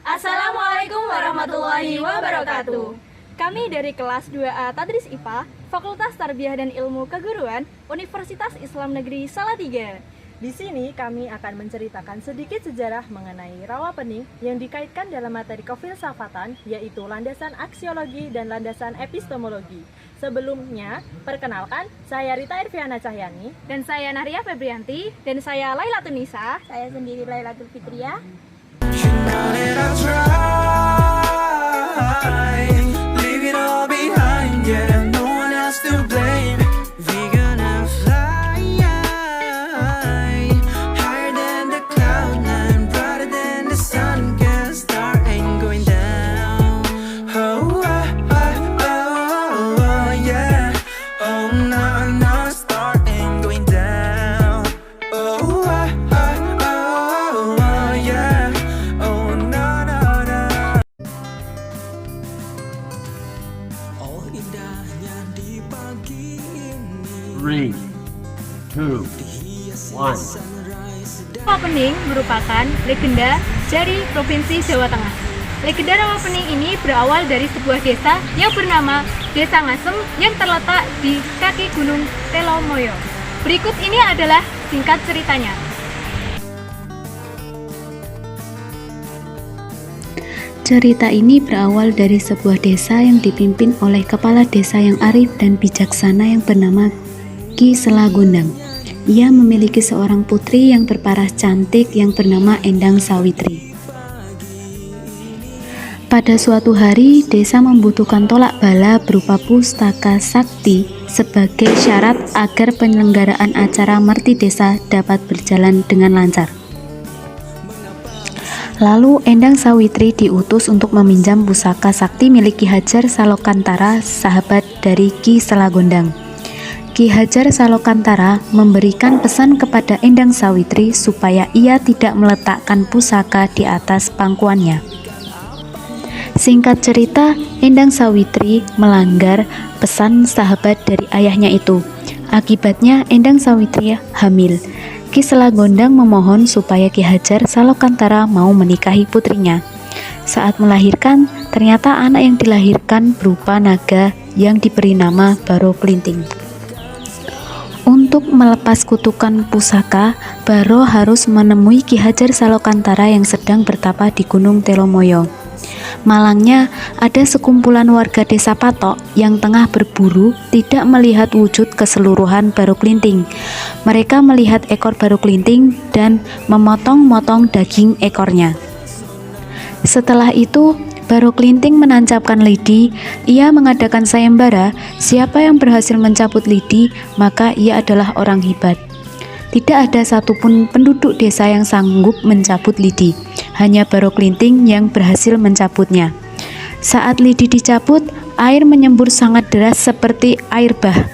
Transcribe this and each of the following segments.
Assalamualaikum warahmatullahi wabarakatuh. Kami dari kelas 2A Tadris IPA, Fakultas Tarbiyah dan Ilmu Keguruan, Universitas Islam Negeri Salatiga. Di sini kami akan menceritakan sedikit sejarah mengenai Rawapening yang dikaitkan dalam materi kefilsafatan, yaitu landasan aksiologi dan landasan epistemologi. Sebelumnya, perkenalkan, saya Rita Irviana Cahyani. Dan saya Nahria Febrianti. Dan saya Lailatul Nisa. Saya sendiri Lailatul Fitria. Three, two, one. Rawapening merupakan legenda dari Provinsi Jawa Tengah. Legenda Rawapening ini berawal dari sebuah desa yang bernama Desa Ngasem yang terletak di kaki Gunung Telomoyo. Berikut ini adalah singkat ceritanya. Cerita ini berawal dari sebuah desa yang dipimpin oleh kepala desa yang arif dan bijaksana yang bernama Ki Selagondang. Ia memiliki seorang putri yang berparas cantik yang bernama Endang Sawitri. Pada suatu hari, desa membutuhkan tolak bala berupa pustaka sakti sebagai syarat agar penyelenggaraan acara Merti Desa dapat berjalan dengan lancar. Lalu Endang Sawitri diutus untuk meminjam pusaka sakti milik Ki Hajar Salokantara, sahabat dari Ki Selagondang. Ki Hajar Salokantara memberikan pesan kepada Endang Sawitri supaya ia tidak meletakkan pusaka di atas pangkuannya. Singkat cerita, Endang Sawitri melanggar pesan sahabat dari ayahnya itu. Akibatnya Endang Sawitri hamil. Ki Selagondang memohon supaya Ki Hajar Salokantara mau menikahi putrinya. Saat melahirkan, ternyata anak yang dilahirkan berupa naga yang diberi nama Baro Klinting. Untuk melepas kutukan pusaka, Baro harus menemui Ki Hajar Salokantara yang sedang bertapa di Gunung Telomoyo. Malangnya, ada sekumpulan warga desa Patok yang tengah berburu tidak melihat wujud keseluruhan Baro Klinting. Mereka melihat ekor Baro Klinting dan memotong-motong daging ekornya. Setelah itu, Baro Klinting menancapkan lidi. Ia mengadakan sayembara, siapa yang berhasil mencabut lidi, maka ia adalah orang hebat. Tidak ada satupun penduduk desa yang sanggup mencabut lidi, hanya Baro Klinting yang berhasil mencabutnya. Saat lidi dicabut, air menyembur sangat deras seperti air bah.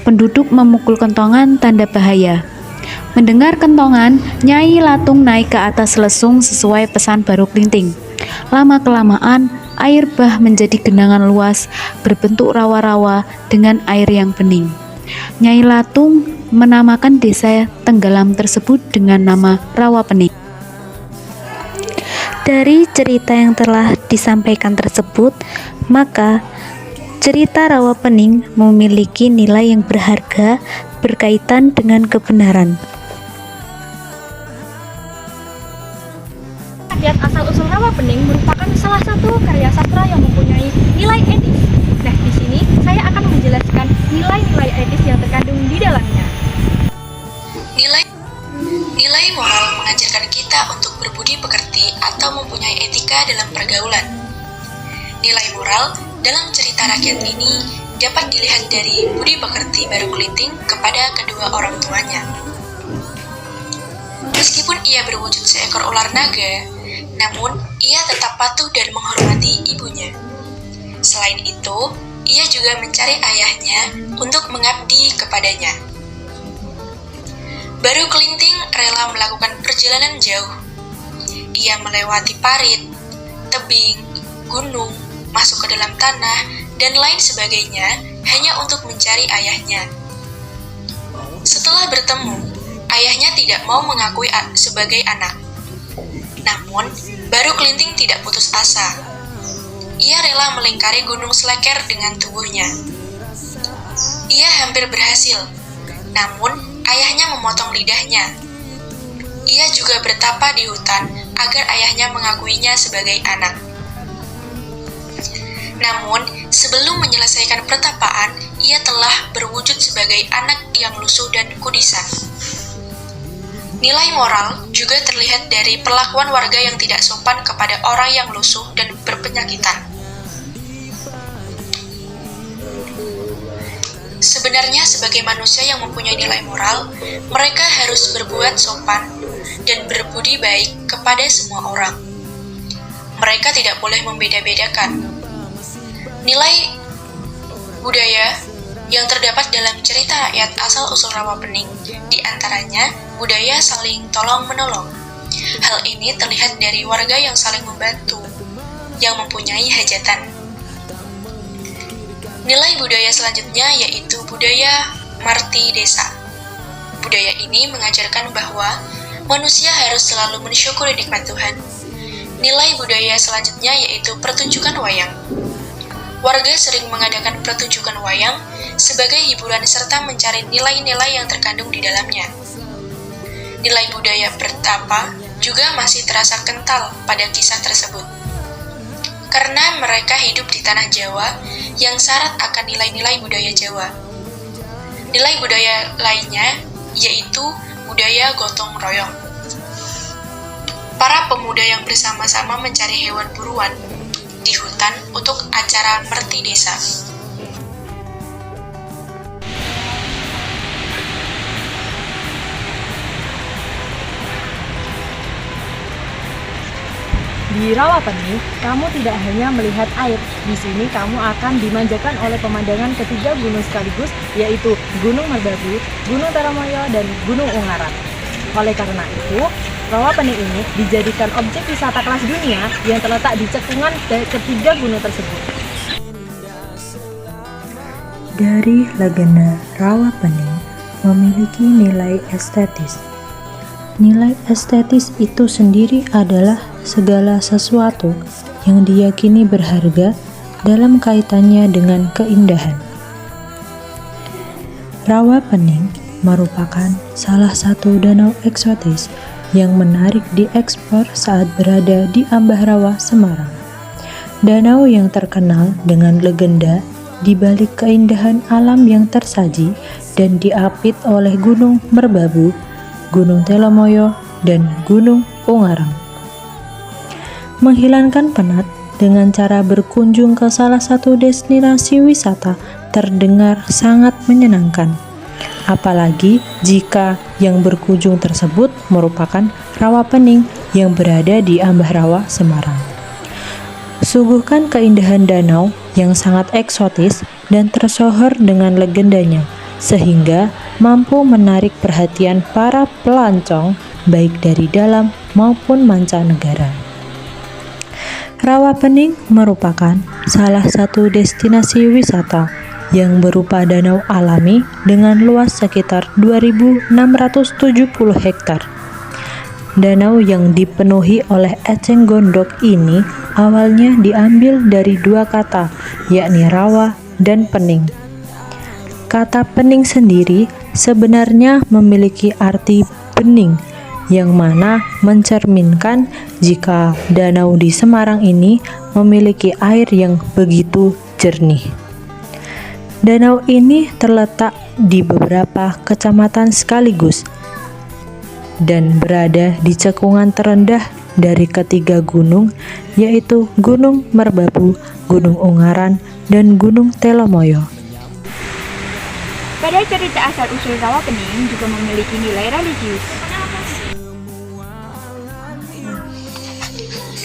Penduduk memukul kentongan tanda bahaya. Mendengar kentongan, Nyai Latung naik ke atas lesung sesuai pesan Baro Klinting. Lama-kelamaan, air bah menjadi genangan luas, berbentuk rawa-rawa dengan air yang bening. Nyai Latung menamakan desa tenggelam tersebut dengan nama Rawapening. Dari cerita yang telah disampaikan tersebut, maka cerita Rawapening memiliki nilai yang berharga berkaitan dengan kebenaran. Adat asal-usul Rawapening merupakan salah satu karya sastra yang mempunyai nilai etis. Nah, di sini saya akan menjelaskan nilai-nilai etis yang terkandung di dalamnya. Nilai moral mengajarkan kita untuk berbudi pekerti atau mempunyai etika dalam pergaulan. Nilai moral dalam cerita rakyat ini dapat dilihat dari budi pekerti Baro Klinting kepada kedua orang tuanya. Meskipun ia berwujud seekor ular naga, namun ia tetap patuh dan menghormati ibunya. Selain itu, ia juga mencari ayahnya untuk mengabdi kepadanya. Baro Klinting rela melakukan perjalanan jauh. Ia melewati parit, tebing, gunung, masuk ke dalam tanah, dan lain sebagainya hanya untuk mencari ayahnya. Setelah bertemu, ayahnya tidak mau mengakui sebagai anak. Namun, baru Kelinting tidak putus asa. Ia rela melingkari Gunung Seleker dengan tubuhnya. Ia hampir berhasil, namun ayahnya memotong lidahnya. Ia juga bertapa di hutan agar ayahnya mengakuinya sebagai anak. Namun, sebelum menyelesaikan pertapaan, ia telah berwujud sebagai anak yang lusuh dan kudisan. Nilai moral juga terlihat dari perlakuan warga yang tidak sopan kepada orang yang lusuh dan berpenyakitan. Sebenarnya sebagai manusia yang mempunyai nilai moral, mereka harus berbuat sopan dan berbudi baik kepada semua orang. Mereka tidak boleh membeda-bedakan. Nilai budaya yang terdapat dalam cerita rakyat asal-usul Rawapening, di antaranya budaya saling tolong-menolong. Hal ini terlihat dari warga yang saling membantu, yang mempunyai hajatan. Nilai budaya selanjutnya yaitu budaya Marti Desa. Budaya ini mengajarkan bahwa manusia harus selalu mensyukuri nikmat Tuhan. Nilai budaya selanjutnya yaitu pertunjukan wayang. Warga sering mengadakan pertunjukan wayang sebagai hiburan serta mencari nilai-nilai yang terkandung di dalamnya. Nilai budaya bertapa juga masih terasa kental pada kisah tersebut. Karena mereka hidup di tanah Jawa yang syarat akan nilai-nilai budaya Jawa. Nilai budaya lainnya yaitu budaya gotong royong. Para pemuda yang bersama-sama mencari hewan buruan di hutan untuk acara Merti Desa. Di Rawapening, kamu tidak hanya melihat air. Di sini kamu akan dimanjakan oleh pemandangan ketiga gunung sekaligus, yaitu Gunung Merbabu, Gunung Telomoyo, dan Gunung Ungaran. Oleh karena itu, Rawapening ini dijadikan objek wisata kelas dunia yang terletak di cekungan ketiga gunung tersebut. Dari legenda Rawapening memiliki nilai estetis. Nilai estetis itu sendiri adalah segala sesuatu yang diyakini berharga dalam kaitannya dengan keindahan. Rawapening merupakan salah satu danau eksotis yang menarik diekspor saat berada di Ambarawa, Semarang. Danau yang terkenal dengan legenda di balik keindahan alam yang tersaji dan diapit oleh Gunung Merbabu, Gunung Telomoyo, dan Gunung Ungaran. Menghilangkan penat dengan cara berkunjung ke salah satu destinasi wisata terdengar sangat menyenangkan. Apalagi jika yang berkunjung tersebut merupakan Rawapening yang berada di Ambarawa, Semarang. Suguhkan keindahan danau yang sangat eksotis dan tersohor dengan legendanya, sehingga mampu menarik perhatian para pelancong baik dari dalam maupun mancanegara. Rawapening merupakan salah satu destinasi wisata yang berupa danau alami dengan luas sekitar 2.670 hektar. Danau yang dipenuhi oleh eceng gondok ini awalnya diambil dari dua kata, yakni rawa dan pening. Kata pening sendiri sebenarnya memiliki arti bening, yang mana mencerminkan jika danau di Semarang ini memiliki air yang begitu jernih. Danau ini terletak di beberapa kecamatan sekaligus dan berada di cekungan terendah dari ketiga gunung, yaitu Gunung Merbabu, Gunung Ungaran, dan Gunung Telomoyo. Pada cerita asal-usul Rawapening juga memiliki nilai religius.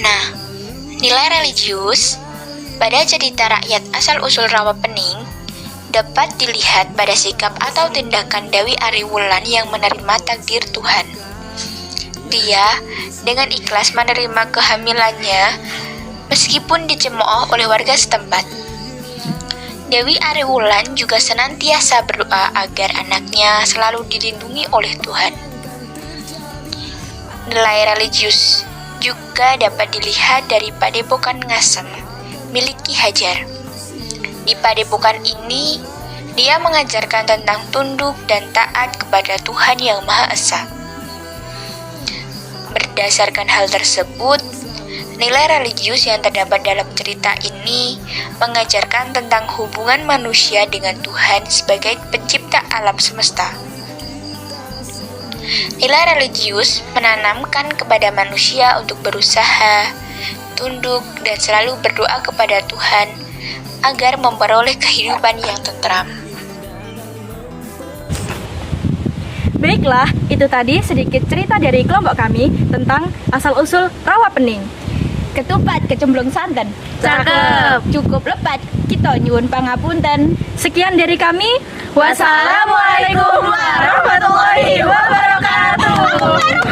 Nah, nilai religius pada cerita rakyat asal-usul Rawapening dapat dilihat pada sikap atau tindakan Dewi Ariwulan yang menerima takdir Tuhan. Dia dengan ikhlas menerima kehamilannya meskipun dicemooh oleh warga setempat. Dewi Ariwulan juga senantiasa berdoa agar anaknya selalu dilindungi oleh Tuhan. Nilai religius juga dapat dilihat dari Padepokan Ngasem milik Ki Hajar. Di padepokan ini, dia mengajarkan tentang tunduk dan taat kepada Tuhan Yang Maha Esa. Berdasarkan hal tersebut, nilai religius yang terdapat dalam cerita ini mengajarkan tentang hubungan manusia dengan Tuhan sebagai pencipta alam semesta. Nilai religius menanamkan kepada manusia untuk berusaha, tunduk, dan selalu berdoa kepada Tuhan agar memperoleh kehidupan yang tentram. Baiklah, itu tadi sedikit cerita dari kelompok kami tentang asal-usul rawa pening. Ketupat kecemplung santen. Cakep. Cukup lepat, kita nyuwun pangapunten. Sekian dari kami. Wassalamualaikum warahmatullahi wabarakatuh.